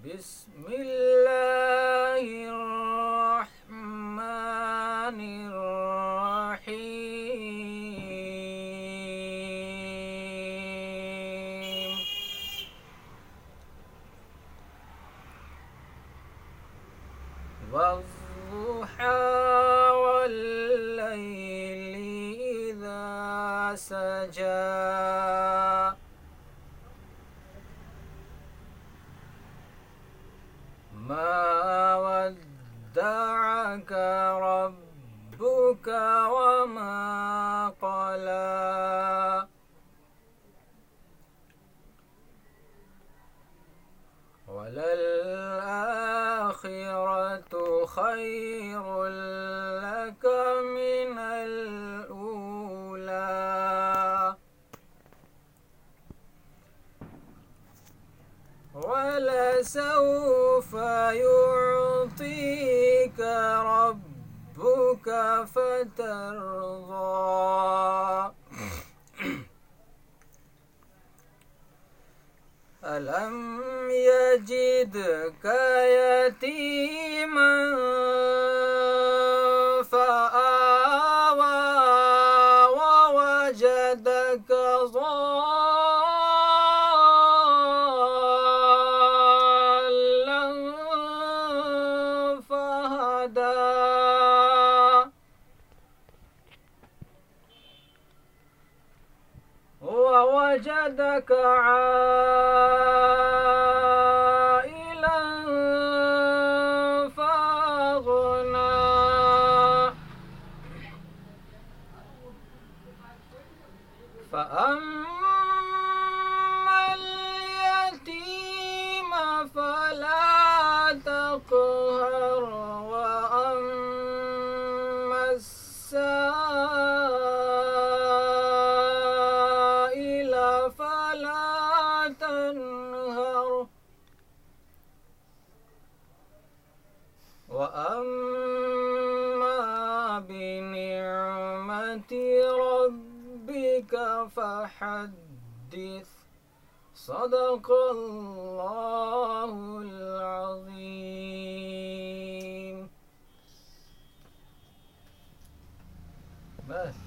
بسم الله الرحمن الرحيم والضحى والليل إذا سجى ما ودعك ربك وما قلى وللآخرة خير لك من الأولى ولسوف يعطيك ربك فترضى ألم يجدك يتيما فآوى ووجدك ضالا فهدى ووجدك عائلا فأغنى فأما اليتيم فلا تقهر وأما السائل فلا تنهر وأما بنعمة ربك فحدث صدق الله العظيم. بس